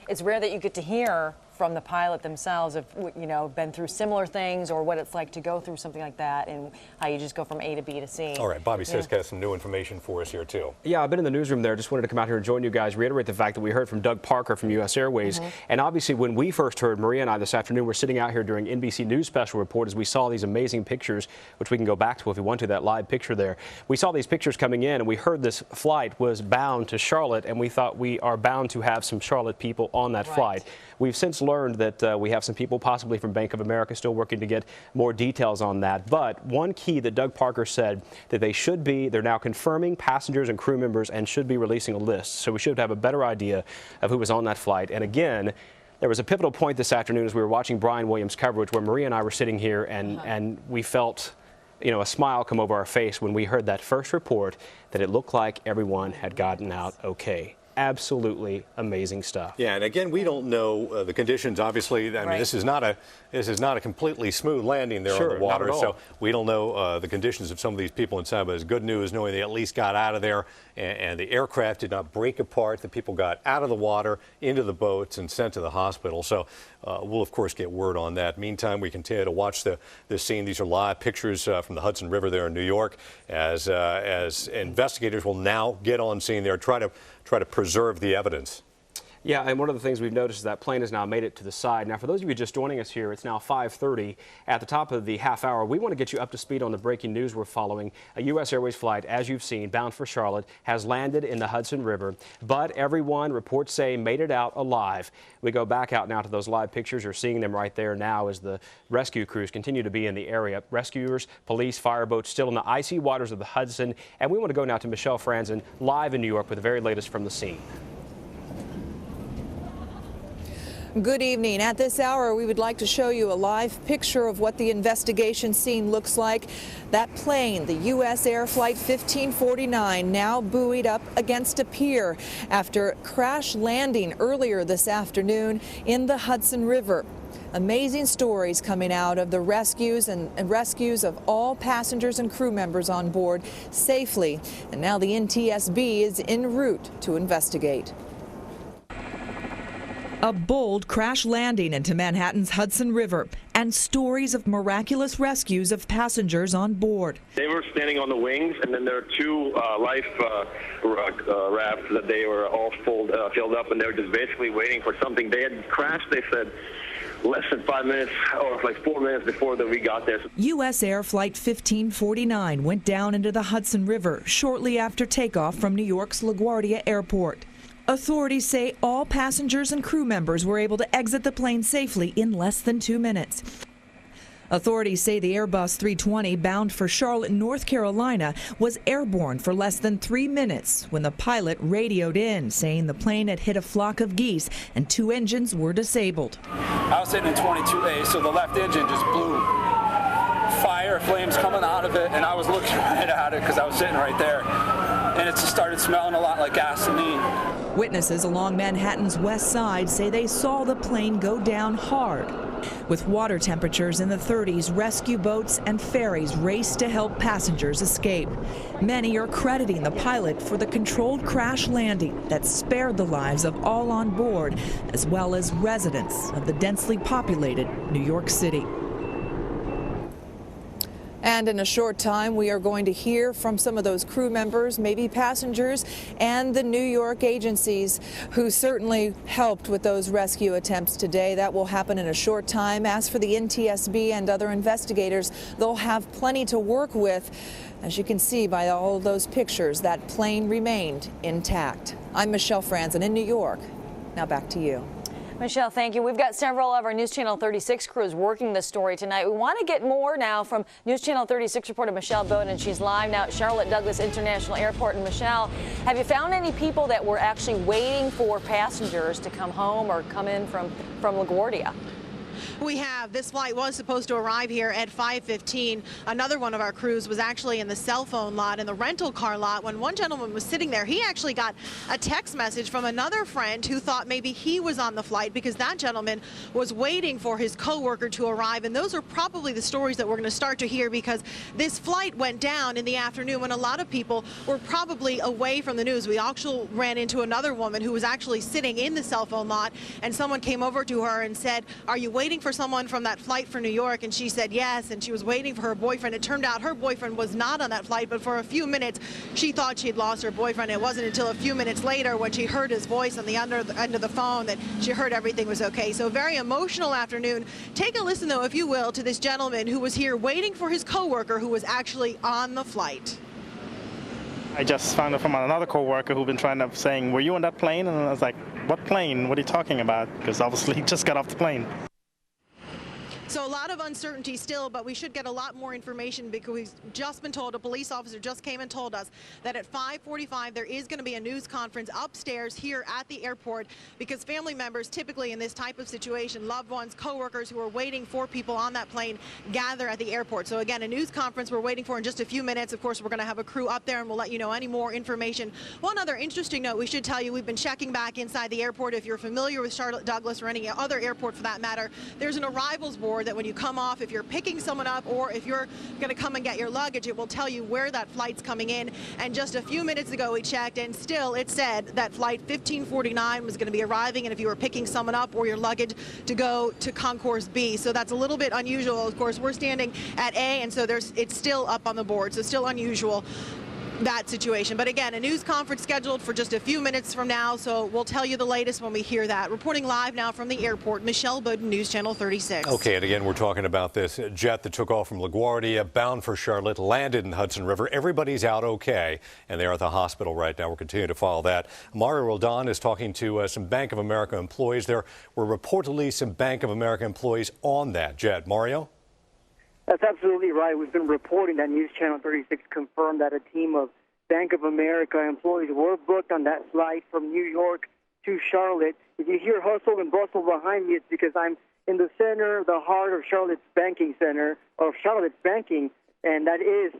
it's rare that you get to hear from the pilot themselves if, you know, been through similar things or what it's like to go through something like that and how you just go from A to B to C. All right, Bobby says got some new information for us here too. Yeah, I've been in the newsroom there. Just wanted to come out here and join you guys, reiterate the fact that we heard from Doug Parker from U.S. Airways. And obviously when we first heard, Maria and I this afternoon were sitting out here during NBC News Special Report as we saw these amazing pictures, which we can go back to if we want to, that live picture there. We saw these pictures coming in and we heard this flight was bound to Charlotte, and we thought we are bound to have some Charlotte people on that flight. We've since learned that we have some people possibly from Bank of America still working to get more details on that. But one key that Doug Parker said that they're now confirming passengers and crew members and should be releasing a list. So we should have a better idea of who was on that flight. And again, there was a pivotal point this afternoon as we were watching Brian Williams' coverage where Maria and I were sitting here and we felt, you know, a smile come over our face when we heard that first report that it looked like everyone had gotten out okay. Absolutely amazing stuff. Yeah, and again, we don't know the conditions. Obviously, I mean, this is not a completely smooth landing there on the water, so we don't know the conditions of some of these people inside. But it's good news knowing they at least got out of there, and the aircraft did not break apart. The people got out of the water, into the boats, and sent to the hospital. So we'll of course get word on that. Meantime, we continue to watch this scene. These are live pictures from the Hudson River there in New York, as investigators will now get on scene there, try to preserve the evidence. Yeah, and one of the things we've noticed is that plane has now made it to the side. Now, for those of you just joining us here, it's now 5:30. At the top of the half hour, we want to get you up to speed on the breaking news we're following. A U.S. Airways flight, as you've seen, bound for Charlotte, has landed in the Hudson River, but everyone, reports say, made it out alive. We go back out now to those live pictures. You're seeing them right there now as the rescue crews continue to be in the area. Rescuers, police, fireboats still in the icy waters of the Hudson. And we want to go now to Michelle Franzen, live in New York with the very latest from the scene. Good evening. At this hour, we would like to show you a live picture of what the investigation scene looks like. That plane, the U.S. Air Flight 1549, now buoyed up against a pier after crash landing earlier this afternoon in the Hudson River. Amazing stories coming out of the rescues and rescues of all passengers and crew members on board safely. And now the NTSB is en route to investigate. A bold crash landing into Manhattan's Hudson River and stories of miraculous rescues of passengers on board. They were standing on the wings, and then there are two life rafts that they were all filled up, and they were just basically waiting for something. They had crashed, they said, less than 5 minutes or like 4 minutes before we got there. U.S. Air Flight 1549 went down into the Hudson River shortly after takeoff from New York's LaGuardia Airport. Authorities say all passengers and crew members were able to exit the plane safely in less than 2 minutes. Authorities say the Airbus 320 bound for Charlotte, North Carolina, was airborne for less than 3 minutes when the pilot radioed in, saying the plane had hit a flock of geese and 2 engines were disabled. I was sitting in 22A, so the left engine just blew. Fire, flames coming out of it, and I was looking right at it because I was sitting right there. And it just started smelling a lot like gasoline. Witnesses along Manhattan's west side say they saw the plane go down hard. With water temperatures in the 30s, rescue boats and ferries raced to help passengers escape. Many are crediting the pilot for the controlled crash landing that spared the lives of all on board, as well as residents of the densely populated New York City. And in a short time, we are going to hear from some of those crew members, maybe passengers, and the New York agencies who certainly helped with those rescue attempts today. That will happen in a short time. As for the NTSB and other investigators, they'll have plenty to work with. As you can see by all of those pictures, that plane remained intact. I'm Michelle Franzen in New York. Now back to you. Michelle, thank you. We've got several of our News Channel 36 crews working this story tonight. We want to get more now from News Channel 36 reporter Michelle Bowden. She's live now at Charlotte Douglas International Airport. And Michelle, have you found any people that were actually waiting for passengers to come home or come in from LaGuardia? We have. This flight was supposed to arrive here at 5:15. Another one of our crews was actually in the cell phone lot, in the rental car lot. When one gentleman was sitting there, he actually got a text message from another friend who thought maybe he was on the flight, because that gentleman was waiting for his coworker to arrive. And those are probably the stories that we're going to start to hear, because this flight went down in the afternoon when a lot of people were probably away from the news. We also ran into another woman who was actually sitting in the cell phone lot, and someone came over to her and said, "Are you waiting for someone from that flight for New York?" And she said yes, and she was waiting for her boyfriend. It turned out her boyfriend was not on that flight, but for a few minutes she thought she had lost her boyfriend. It wasn't until a few minutes later, when she heard his voice on the end of the phone, that she heard everything was okay. So very emotional afternoon. Take a listen, though, if you will, to this gentleman who was here waiting for his coworker who was actually on the flight. I just found out from another coworker who'd been trying to saying, "Were you on that plane?" And I was like, "What plane? What are you talking about?" Because obviously he just got off the plane. So a lot of uncertainty still, but we should get a lot more information, because we've just been told, a police officer just came and told us that at 5:45 there is going to be a news conference upstairs here at the airport, because family members typically in this type of situation, loved ones, coworkers who are waiting for people on that plane, gather at the airport. So again, a news conference we're waiting for in just a few minutes. Of course, we're going to have a crew up there and we'll let you know any more information. One other interesting note we should tell you, we've been checking back inside the airport. If you're familiar with Charlotte Douglas or any other airport for that matter, there's an arrivals board that when you come off, if you're picking someone up or if you're going to come and get your luggage, it will tell you where that flight's coming in. And just a few minutes ago we checked, and still it said that flight 1549 was going to be arriving, and if you were picking someone up or your luggage, to go to Concourse B. So that's a little bit unusual. Of course, we're standing at A, and so it's still up on the board, so still unusual, that situation. But again, a news conference scheduled for just a few minutes from now, so we'll tell you the latest when we hear that. Reporting live now from the airport, Michelle Bowden, News Channel 36. Okay, and again, we're talking about this jet that took off from LaGuardia bound for Charlotte, landed in Hudson River. Everybody's out okay, and they're at the hospital right now. We're continuing to follow that. Mario Roldan is talking to some Bank of America employees. There were reportedly some Bank of America employees on that jet. Mario? That's absolutely right. We've been reporting that News Channel 36 confirmed that a team of Bank of America employees were booked on that flight from New York to Charlotte. If you hear hustle and bustle behind me, it's because I'm in the center, the heart of Charlotte's banking center, of Charlotte's banking, and that is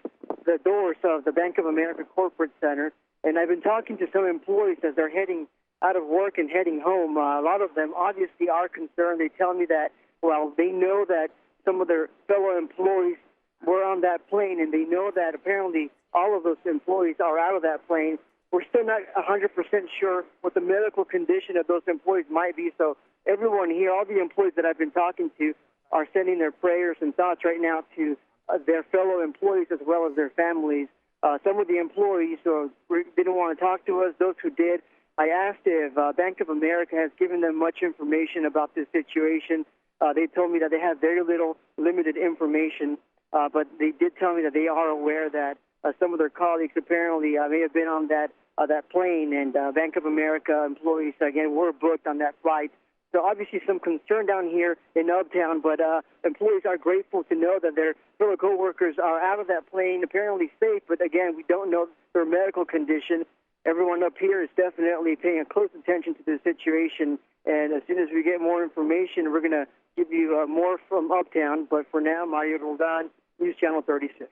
the doors of the Bank of America Corporate Center. And I've been talking to some employees as they're heading out of work and heading home. A lot of them obviously are concerned. They tell me that, well, they know that some of their fellow employees were on that plane, and they know that apparently all of those employees are out of that plane. We're still not 100% sure what the medical condition of those employees might be. So everyone here, all the employees that I've been talking to, are sending their prayers and thoughts right now to their fellow employees as well as their families. Some of the employees didn't want to talk to us. Those who did, I asked if Bank of America has given them much information about this situation. They told me that they have very limited information, but they did tell me that they are aware that some of their colleagues apparently may have been on that plane, and Bank of America employees, again, were booked on that flight. So obviously some concern down here in Uptown, but employees are grateful to know that their fellow coworkers are out of that plane, apparently safe, but again, we don't know their medical condition. Everyone up here is definitely paying close attention to the situation, and as soon as we get more information, we're going to give you more from Uptown. But for now, Mario Roldan, News Channel 36.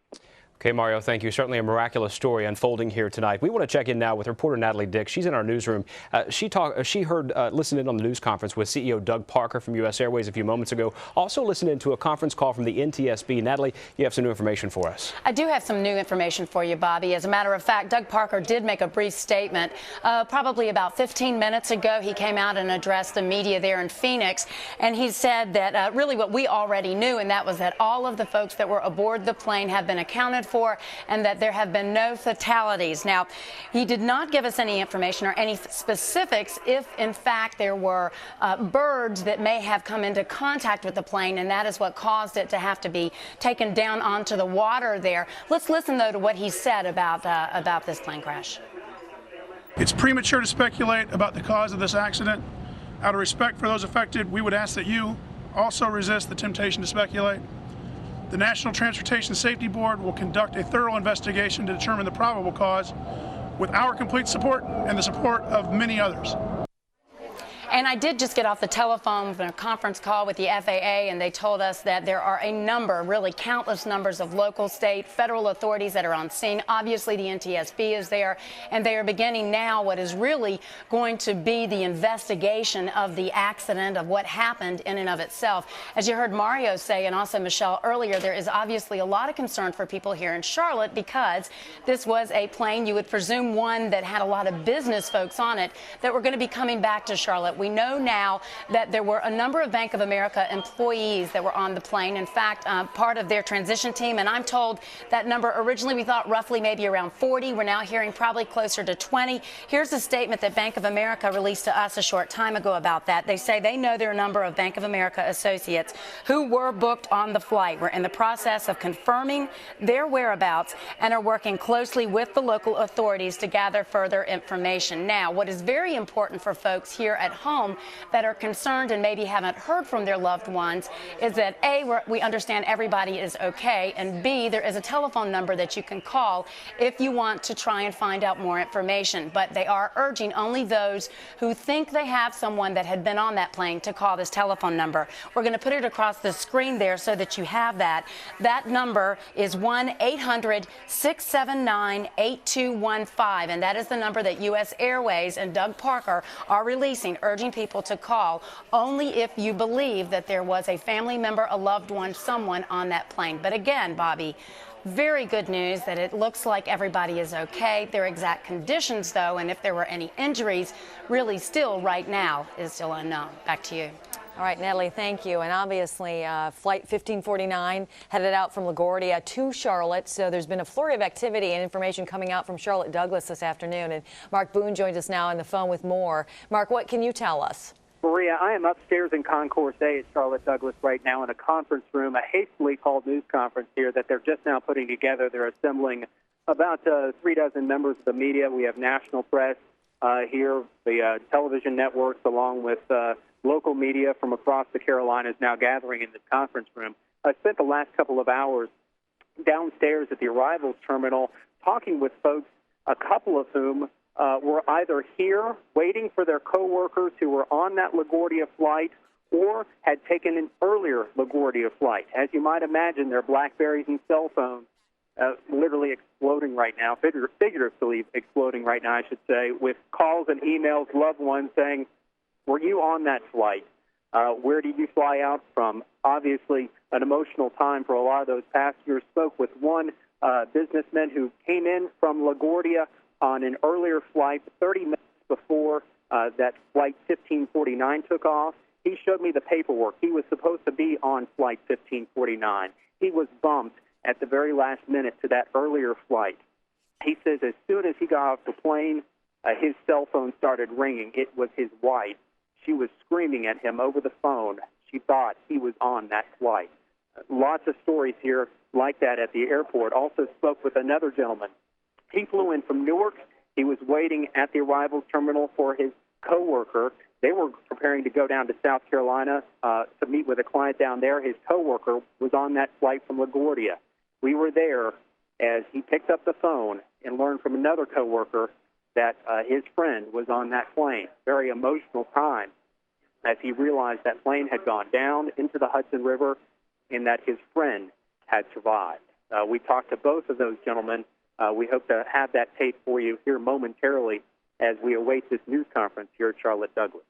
Okay, Mario, thank you. Certainly a miraculous story unfolding here tonight. We want to check in now with reporter Natalie Dick. She's in our newsroom. She listened in on the news conference with CEO Doug Parker from U.S. Airways a few moments ago. Also listened in to a conference call from the NTSB. Natalie, you have some new information for us. I do have some new information for you, Bobby. As a matter of fact, Doug Parker did make a brief statement. Probably about 15 minutes ago, he came out and addressed the media there in Phoenix, and he said that really what we already knew, and that was that all of the folks that were aboard the plane have been accounted for, and that there have been no fatalities. Now, he did not give us any information or any specifics if, in fact, there were birds that may have come into contact with the plane, and that is what caused it to have to be taken down onto the water there. Let's listen, though, to what he said about this plane crash. It's premature to speculate about the cause of this accident. Out of respect for those affected, we would ask that you also resist the temptation to speculate. The National Transportation Safety Board will conduct a thorough investigation to determine the probable cause with our complete support and the support of many others. And I did just get off the telephone from a conference call with the FAA, and they told us that there are a number, really countless numbers of local, state, federal authorities that are on scene. Obviously, the NTSB is there, and they are beginning now what is really going to be the investigation of the accident, of what happened in and of itself. As you heard Mario say, and also Michelle earlier, there is obviously a lot of concern for people here in Charlotte because this was a plane, you would presume one that had a lot of business folks on it, that were going to be coming back to Charlotte. We know now that there were a number of Bank of America employees that were on the plane. In fact, part of their transition team, and I'm told that number originally we thought roughly maybe around 40. We're now hearing probably closer to 20. Here's a statement that Bank of America released to us a short time ago about that. They say they know there are a number of Bank of America associates who were booked on the flight. We're in the process of confirming their whereabouts and are working closely with the local authorities to gather further information. Now, what is very important for folks here at home that are concerned and maybe haven't heard from their loved ones is that A, we understand everybody is okay, and B, there is a telephone number that you can call if you want to try and find out more information. But they are urging only those who think they have someone that had been on that plane to call this telephone number. We're going to put it across the screen there so that you have that. That number is 1-800-679-8215, and that is the number that U.S. Airways and Doug Parker are releasing, urging people to call only if you believe that there was a family member, a loved one, someone on that plane. But again, Bobby, very good news that it looks like everybody is okay. Their exact conditions, though, and if there were any injuries, really still right now is still unknown. Back to you. All right, Natalie, thank you. And obviously, Flight 1549 headed out from LaGuardia to Charlotte. So there's been a flurry of activity and information coming out from Charlotte Douglas this afternoon. And Mark Boone joins us now on the phone with more. Mark, what can you tell us? Maria, I am upstairs in Concourse A at Charlotte Douglas right now in a conference room, a hastily called news conference here that they're just now putting together. They're assembling about 3 dozen members of the media. We have national press here, the television networks, along with local media from across the Carolinas now gathering in this conference room. I spent the last couple of hours downstairs at the arrivals terminal talking with folks, a couple of whom were either here waiting for their coworkers who were on that LaGuardia flight or had taken an earlier LaGuardia flight. As you might imagine, their BlackBerries and cell phones literally exploding right now, figuratively exploding right now, I should say, with calls and emails, loved ones saying, were you on that flight? Where did you fly out from? Obviously, an emotional time for a lot of those passengers. Spoke with one businessman who came in from LaGuardia on an earlier flight 30 minutes before that Flight 1549 took off. He showed me the paperwork. He was supposed to be on Flight 1549. He was bumped at the very last minute to that earlier flight. He says as soon as he got off the plane, his cell phone started ringing. It was his wife. She was screaming at him over the phone. She thought he was on that flight. Lots of stories here like that at the airport. Also spoke with another gentleman. He flew in from Newark. He was waiting at the arrivals terminal for his coworker. They were preparing to go down to South Carolina to meet with a client down there. His coworker was on that flight from LaGuardia. We were there as he picked up the phone and learned from another coworker that his friend was on that plane. Very emotional time as he realized that plane had gone down into the Hudson River and that his friend had survived. We talked to both of those gentlemen. We hope to have that tape for you here momentarily as we await this news conference here at Charlotte Douglas.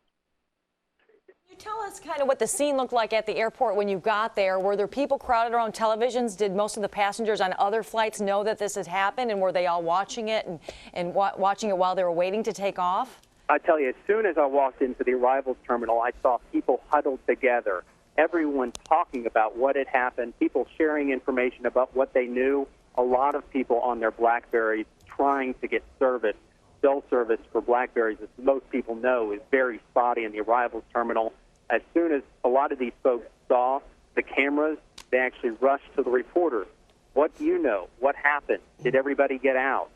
Can you tell us kind of what the scene looked like at the airport when you got there? Were there people crowded around televisions? Did most of the passengers on other flights know that this had happened, and were they all watching it and watching it while they were waiting to take off? I tell you, as soon as I walked into the arrivals terminal, I saw people huddled together, everyone talking about what had happened, people sharing information about what they knew, a lot of people on their BlackBerries trying to get service. Cell service for BlackBerries, as most people know, is very spotty in the arrivals terminal. As soon as a lot of these folks saw the cameras, they actually rushed to the reporters. What do you know? What happened? Did everybody get out?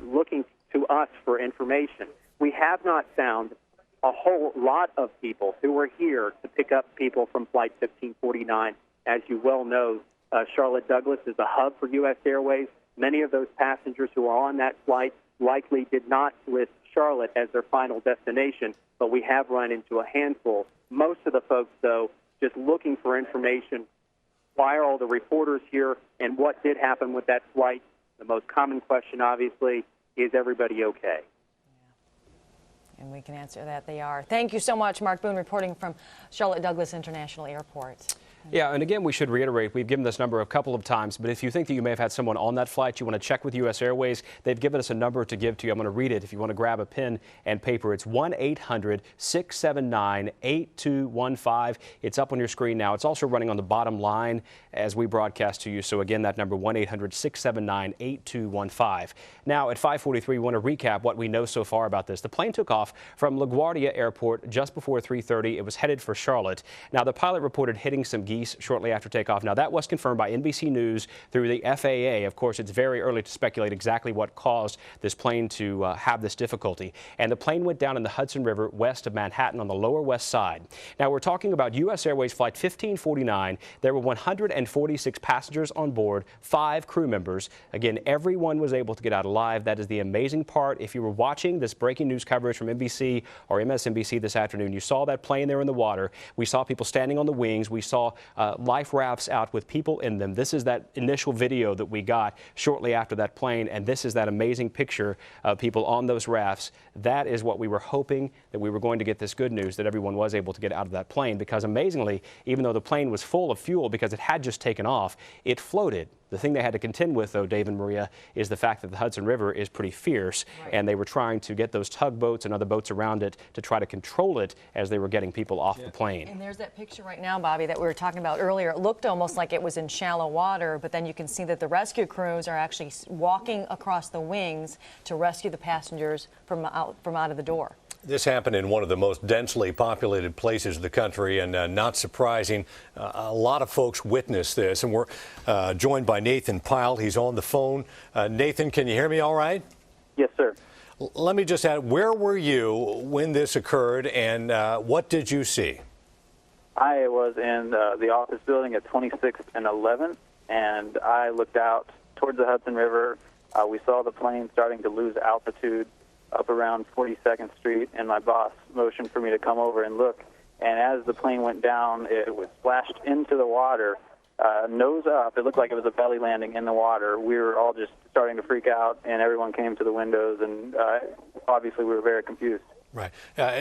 Looking to us for information. We have not found a whole lot of people who were here to pick up people from Flight 1549. As you well know, Charlotte Douglas is a hub for U.S. Airways. Many of those passengers who are on that flight likely did not risk Charlotte as their final destination, but we have run into a handful. Most of the folks, though, just looking for information. Why are all the reporters here, and what did happen with that flight? The most common question, obviously, is everybody okay? And we can answer that. They are. Thank you so much, Mark Boone, reporting from Charlotte Douglas International Airport. Yeah, and again, we should reiterate, we've given this number a couple of times, but if you think that you may have had someone on that flight, you want to check with U.S. Airways, they've given us a number to give to you. I'm going to read it if you want to grab a pen and paper. It's 1-800-679-8215. It's up on your screen now. It's also running on the bottom line as we broadcast to you. So again, that number, 1-800-679-8215. Now, at 5:43, we want to recap what we know so far about this. The plane took off from LaGuardia Airport just before 3:30. It was headed for Charlotte. Now, the pilot reported hitting some geese shortly after takeoff. Now, that was confirmed by NBC News through the FAA. Of course, it's very early to speculate exactly what caused this plane to have this difficulty. And the plane went down in the Hudson River west of Manhattan on the lower west side. Now, we're talking about U.S. Airways Flight 1549. There were 146 passengers on board, 5 crew members. Again, everyone was able to get out alive. That is the amazing part. If you were watching this breaking news coverage from NBC or MSNBC this afternoon, you saw that plane there in the water. We saw people standing on the wings. We saw life rafts out with people in them. This is that initial video that we got shortly after that plane, and this is that amazing picture of people on those rafts. That is what we were hoping, that we were going to get this good news that everyone was able to get out of that plane, because amazingly, even though the plane was full of fuel because it had just taken off, it floated. The thing they had to contend with, though, Dave and Maria, is the fact that the Hudson River is pretty fierce, and they were trying to get those tugboats and other boats around it to try to control it as they were getting people off the plane. And there's that picture right now, Bobby, that we were talking about earlier. It looked almost like it was in shallow water, but then you can see that the rescue crews are actually walking across the wings to rescue the passengers from out of the door. This happened in one of the most densely populated places of the country, and not surprising, a lot of folks witnessed this. And we're joined by Nathan Pyle. He's on the phone. Nathan, can you hear me all right? Yes, sir. Let me just add, where were you when this occurred, and what did you see? I was in the office building at 26th and 11th, and I looked out towards the Hudson River. We saw the plane starting to lose altitude up around 42nd Street, and my boss motioned for me to come over and look. And as the plane went down, it was splashed into the water, nose up. It looked like it was a belly landing in the water. We were all just starting to freak out, and everyone came to the windows, and obviously we were very confused. Right.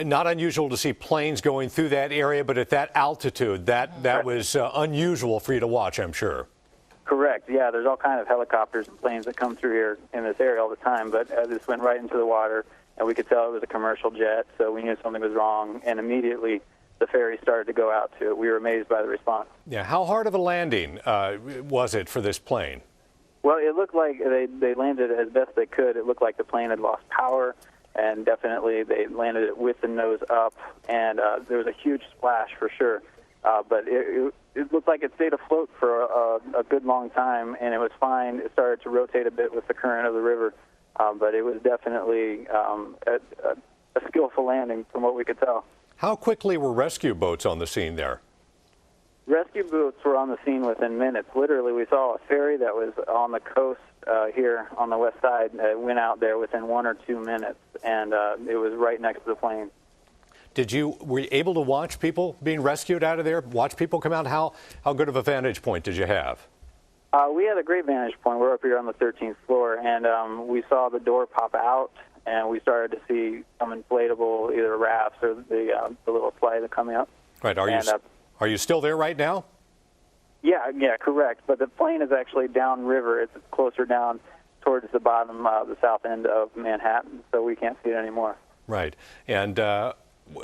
Not unusual to see planes going through that area, but at that altitude, that was unusual for you to watch, I'm sure. Correct. Yeah, there's all kinds of helicopters and planes that come through here in this area all the time, but this went right into the water, and we could tell it was a commercial jet, so we knew something was wrong, and immediately the ferry started to go out to it. We were amazed by the response. Yeah. How hard of a landing was it for this plane? Well, it looked like they landed as best they could. It looked like the plane had lost power, and definitely they landed it with the nose up, and there was a huge splash for sure. But it looked like it stayed afloat for a good long time, and it was fine. It started to rotate a bit with the current of the river, but it was definitely a skillful landing from what we could tell. How quickly were rescue boats on the scene there? Rescue boats were on the scene within minutes. Literally, we saw a ferry that was on the coast here on the west side. Went out there within 1 or 2 minutes, and it was right next to the plane. Were you able to watch people being rescued out of there? Watch people come out? How good of a vantage point did you have? We had a great vantage point. We're up here on the 13th floor, and we saw the door pop out, and we started to see some inflatable either rafts or the little slide that come out. Right. Are you still there right now? Yeah, correct. But the plane is actually downriver. It's closer down towards the bottom, the south end of Manhattan, so we can't see it anymore. Right. And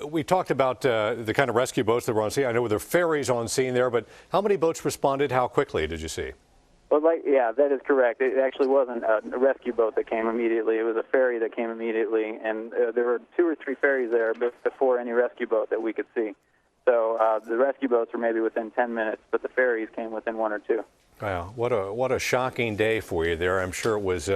we talked about the kind of rescue boats that were on scene. I know there were ferries on scene there, but how many boats responded? How quickly did you see? Well, yeah, that is correct. It actually wasn't a rescue boat that came immediately. It was a ferry that came immediately, and there were 2 or 3 ferries there before any rescue boat that we could see. So the rescue boats were maybe within 10 minutes, but the ferries came within 1 or 2. Wow, what a shocking day for you there. I'm sure it was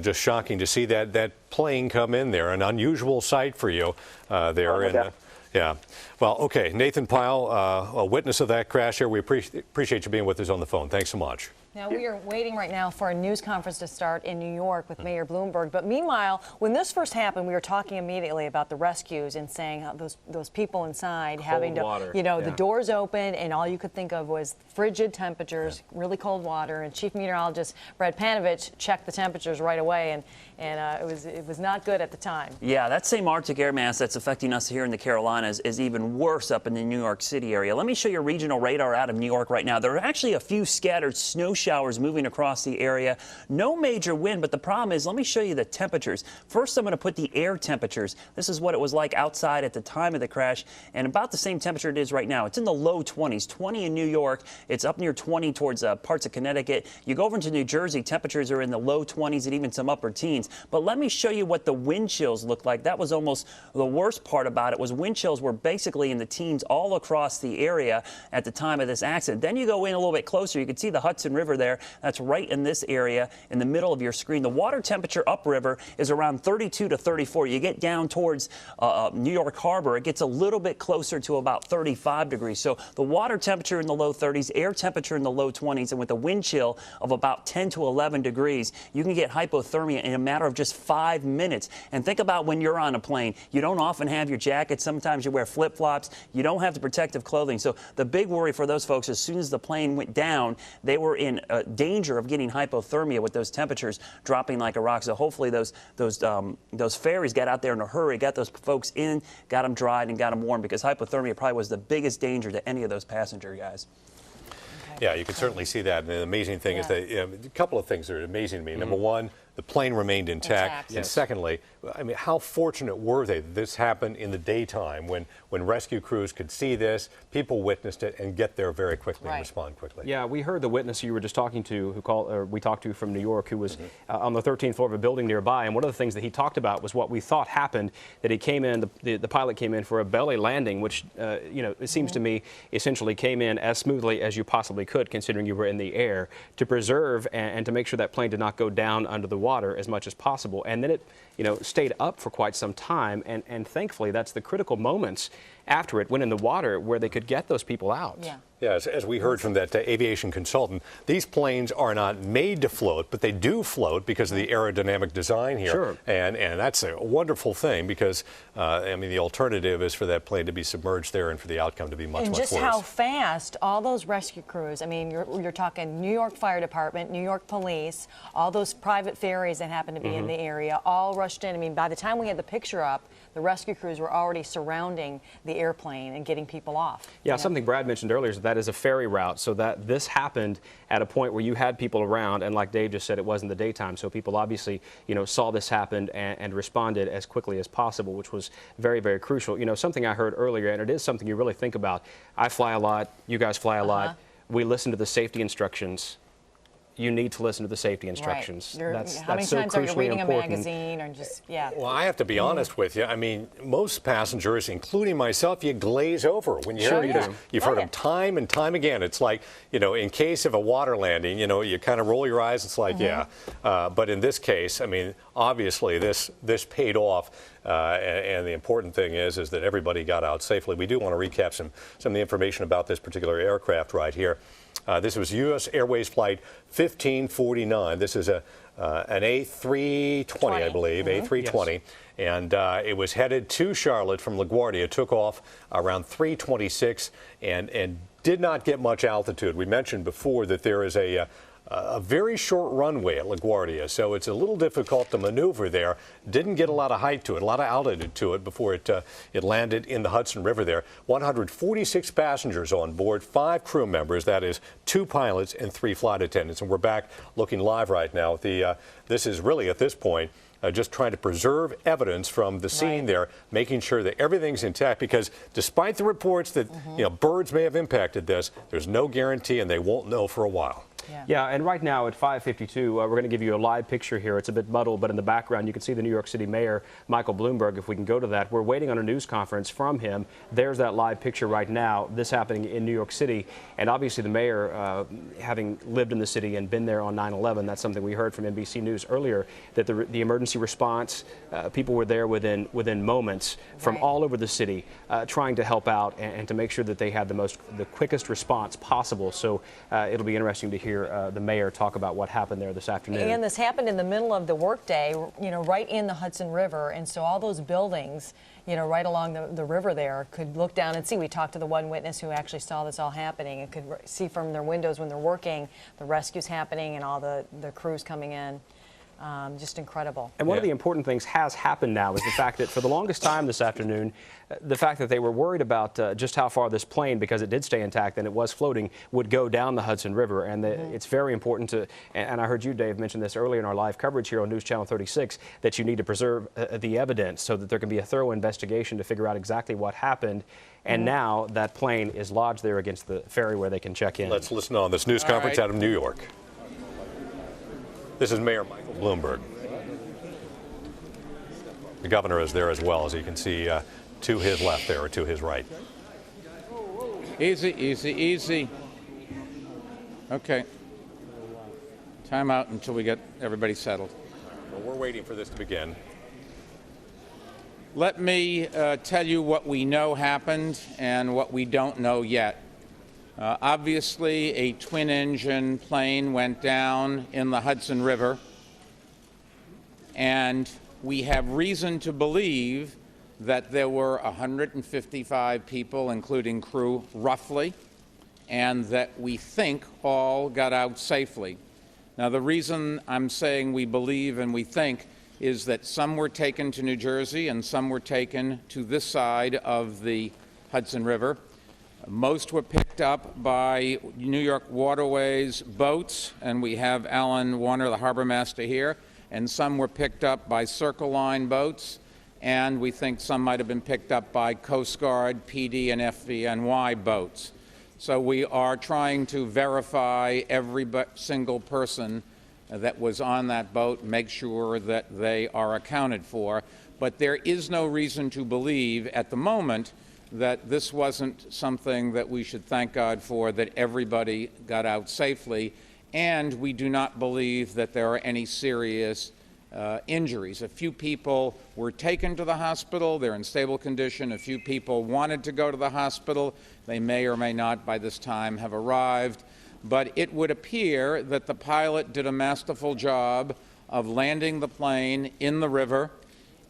just shocking to see that plane come in there. An unusual sight for you there. Yeah. Well, okay. Nathan Pyle, a witness of that crash here. We appreciate you being with us on the phone. Thanks so much. Now, we are waiting right now for a news conference to start in New York with Mayor Bloomberg. But meanwhile, when this first happened, we were talking immediately about the rescues and saying how those people inside having to, water. the doors open and all you could think of was frigid temperatures, really cold water. And Chief Meteorologist Brad Panovich checked the temperatures right away, and it was not good at the time. Yeah, that same Arctic air mass that's affecting us here in the Carolinas is even worse up in the New York City area. Let me show you regional radar out of New York right now. There are actually a few scattered snow showers moving across the area. No major wind, but the problem is, let me show you the temperatures. First, I'm going to put the air temperatures. This is what it was like outside at the time of the crash, and about the same temperature it is right now. It's in the low 20s, 20 in New York. It's up near 20 towards parts of Connecticut. You go over into New Jersey, temperatures are in the low 20s and even some upper teens. But let me show you what the wind chills look like. That was almost the worst part about it, was wind chills were basically in the teens all across the area at the time of this accident. Then you go in a little bit closer, you can see the Hudson River there. That's right in this area in the middle of your screen. The water temperature upriver is around 32 to 34. You get down towards New York Harbor, it gets a little bit closer to about 35 degrees. So the water temperature in the low 30s, air temperature in the low 20s, and with a wind chill of about 10 to 11 degrees, you can get hypothermia in a matter of just 5 minutes. And think about when you're on a plane. You don't often have your jacket. Sometimes you wear flip-flops. You don't have the protective clothing. So the big worry for those folks, as soon as the plane went down, they were in danger of getting hypothermia with those temperatures dropping like a rock. So hopefully those ferries got out there in a hurry, got those folks in, got them dried, and got them warm, because hypothermia probably was the biggest danger to any of those passenger guys. Yeah, you can certainly see that. And the amazing thing is that a couple of things that are amazing to me. Number one, the plane remained intact. And secondly, I mean, how fortunate were they that this happened in the daytime when rescue crews could see this, people witnessed it, and get there very quickly and respond quickly. Yeah, we heard the witness you were just talking to, we talked to from New York, who was on the 13th floor of a building nearby. And one of the things that he talked about was what we thought happened, that he came in, the pilot came in for a belly landing, which, it seems to me essentially came in as smoothly as you possibly could, considering you were in the air, to preserve and to make sure that plane did not go down under the water as much as possible. And then it, stayed up for quite some time. And thankfully, that's the critical moments after it went in the water where they could get those people out. Yeah. Yeah, as we heard from that aviation consultant, these planes are not made to float, but they do float because of the aerodynamic design here. Sure. And that's a wonderful thing, because, the alternative is for that plane to be submerged there and for the outcome to be much, much worse. And just how fast all those rescue crews, you're talking New York Fire Department, New York Police, all those private ferries that happen to be in the area, all rushed in. By the time we had the picture up, the rescue crews were already surrounding the airplane and getting people off. Yeah, something Brad mentioned earlier is that is a ferry route, so that this happened at a point where you had people around, and like Dave just said, it was in the daytime, so people obviously, saw this happen and responded as quickly as possible, which was very, very crucial. Something I heard earlier, and it is something you really think about. I fly a lot, you guys fly a lot. We listen to the safety instructions. You need to listen to the safety instructions. Right. That's how many so times are you reading important. a magazine or just, Well, I have to be honest with you. Most passengers, including myself, you glaze over when you hear it. You've heard them time and time again. It's like, in case of a water landing, you kind of roll your eyes. It's like, but in this case, obviously this paid off. And the important thing is that everybody got out safely. We do want to recap some of the information about this particular aircraft right here. This was U.S. Airways Flight 1549. This is an A320, I believe, A320. Yes. And it was headed to Charlotte from LaGuardia. Took off around 3:26 and did not get much altitude. We mentioned before that there is a very short runway at LaGuardia, so it's a little difficult to maneuver there. Didn't get a lot of height to it, a lot of altitude to it before it landed in the Hudson River there. 146 passengers on board, 5 crew members, that is 2 pilots and 3 flight attendants. And we're back looking live right now. This is really, at this point, just trying to preserve evidence from the scene there, making sure that everything's intact, because despite the reports that birds may have impacted this, there's no guarantee, and they won't know for a while. Yeah, and right now at 5:52, we're going to give you a live picture here. It's a bit muddled, but in the background you can see the New York City Mayor, Michael Bloomberg. If we can go to that, we're waiting on a news conference from him. There's that live picture right now, this happening in New York City. And obviously the mayor, having lived in the city and been there on 9/11, that's something we heard from NBC News earlier, that the emergency response, people were there within moments from all over the city, trying to help out and to make sure that they had the quickest response possible. So it'll be interesting to hear hear the mayor talk about what happened there this afternoon. And this happened in the middle of the workday, you know, right in the Hudson River. And so all those buildings, you know, right along the river there could look down and see. We talked to the one witness who actually saw this all happening and could see from their windows when they're working, the rescues happening and all the crews coming in. Just incredible. And one of the important things has happened now is the fact that for the longest time this afternoon, the fact that they were worried about just how far this plane, because it did stay intact and it was floating, would go down the Hudson River. And it's very important to, and I heard you, Dave, mention this earlier in our live coverage here on News Channel 36, that you need to preserve the evidence so that there can be a thorough investigation to figure out exactly what happened. And now that plane is lodged there against the ferry where they can check in. Let's listen on this news conference out of New York. This is Mayor Michael Bloomberg. The governor is there as well, as you can see to his left there, or to his right. Easy, easy, easy. Okay. Time out until we get everybody settled. Well, we're waiting for this to begin. Let me tell you what we know happened and what we don't know yet. Obviously, a twin-engine plane went down in the Hudson River, and we have reason to believe that there were 155 people, including crew, roughly, and that we think all got out safely. Now, the reason I'm saying we believe and we think is that some were taken to New Jersey and some were taken to this side of the Hudson River. Most were picked up by New York Waterways boats, and we have Alan Warner, the harbor master, here, and some were picked up by Circle Line boats, and we think some might have been picked up by Coast Guard, PD, and FDNY boats. So we are trying to verify every single person that was on that boat, make sure that they are accounted for. But there is no reason to believe at the moment that this wasn't something that we should thank God for, that everybody got out safely, and we do not believe that there are any serious injuries. A few people were taken to the hospital. They're in stable condition. A few people wanted to go to the hospital. They may or may not by this time have arrived. But it would appear that the pilot did a masterful job of landing the plane in the river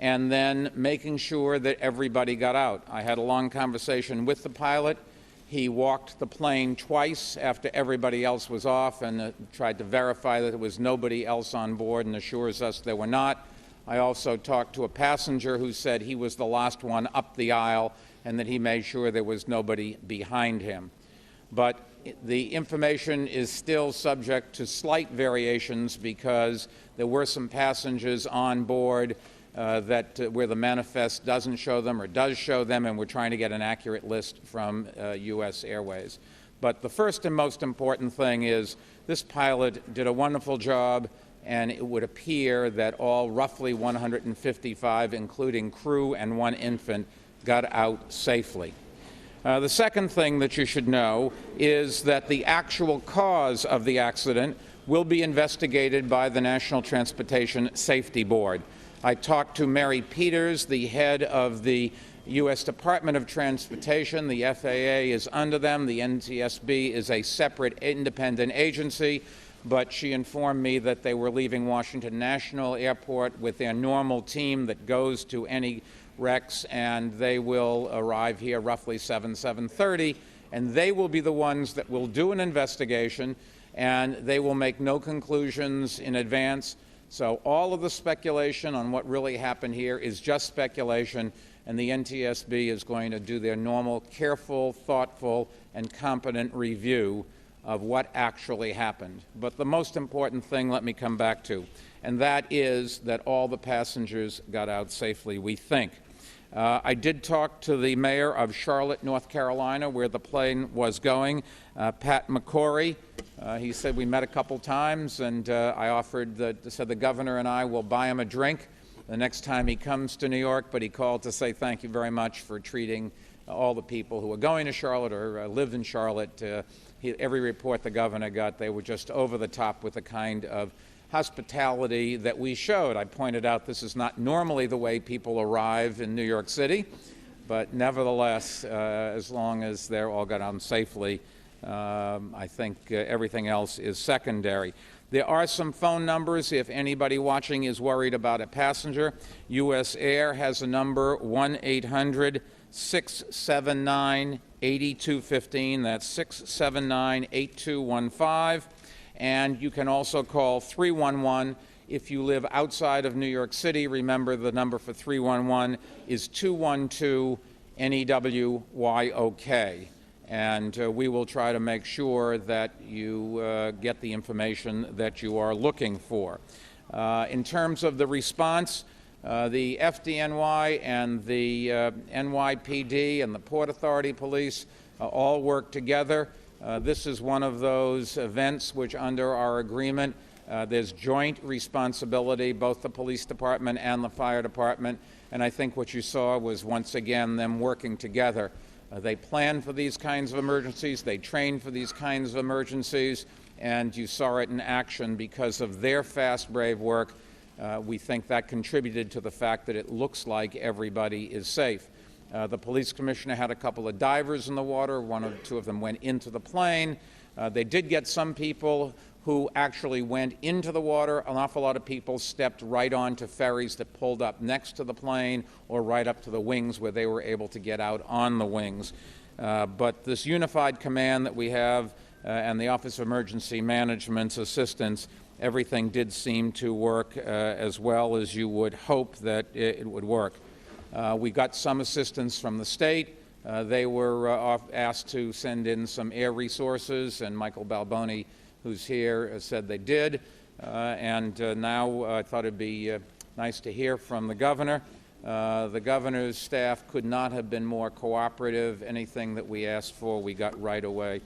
and then making sure that everybody got out. I had a long conversation with the pilot. He walked the plane twice after everybody else was off and tried to verify that there was nobody else on board and assures us there were not. I also talked to a passenger who said he was the last one up the aisle and that he made sure there was nobody behind him. But the information is still subject to slight variations because there were some passengers on board where the manifest doesn't show them or does show them, and we're trying to get an accurate list from U.S. Airways. But the first and most important thing is this pilot did a wonderful job, and it would appear that all roughly 155, including crew and one infant, got out safely. The second thing that you should know is that the actual cause of the accident will be investigated by the National Transportation Safety Board. I talked to Mary Peters, the head of the U.S. Department of Transportation. The FAA is under them. The NTSB is a separate independent agency, but she informed me that they were leaving Washington National Airport with their normal team that goes to any wrecks, and they will arrive here roughly 7:30, and they will be the ones that will do an investigation, and they will make no conclusions in advance. So all of the speculation on what really happened here is just speculation, and the NTSB is going to do their normal, careful, thoughtful, and competent review of what actually happened. But the most important thing, let me come back to, and that is that all the passengers got out safely, we think. I did talk to the mayor of Charlotte, North Carolina, where the plane was going, Pat McCrory. He said we met a couple times, and I said the governor and I will buy him a drink the next time he comes to New York, but he called to say thank you very much for treating all the people who are going to Charlotte or live in Charlotte. Every report the governor got, they were just over the top with the kind of hospitality that we showed. I pointed out this is not normally the way people arrive in New York City, but nevertheless, as long as they're all got on safely, I think everything else is secondary. There are some phone numbers if anybody watching is worried about a passenger. U.S. Air has a number, 1-800-679-8215. That's 679-8215. And you can also call 311 if you live outside of New York City. Remember, the number for 311 is 212-NEWYOK. And we will try to make sure that you get the information that you are looking for. In terms of the response, the FDNY and the NYPD and the Port Authority Police all work together. This is one of those events which, under our agreement, there's joint responsibility, both the police department and the fire department. And I think what you saw was, once again, them working together. They plan for these kinds of emergencies, they train for these kinds of emergencies, and you saw it in action because of their fast, brave work. We think that contributed to the fact that it looks like everybody is safe. The police commissioner had a couple of divers in the water. One or two of them went into the plane. They did get some people who actually went into the water. An awful lot of people stepped right onto ferries that pulled up next to the plane or right up to the wings where they were able to get out on the wings. But this unified command that we have and the Office of Emergency Management's assistance, everything did seem to work as well as you would hope that it would work. We got some assistance from the state. They were asked to send in some air resources, and Michael Balboni, who's here, said they did. Now I thought it'd be nice to hear from the governor. The governor's staff could not have been more cooperative. Anything that we asked for, we got right away.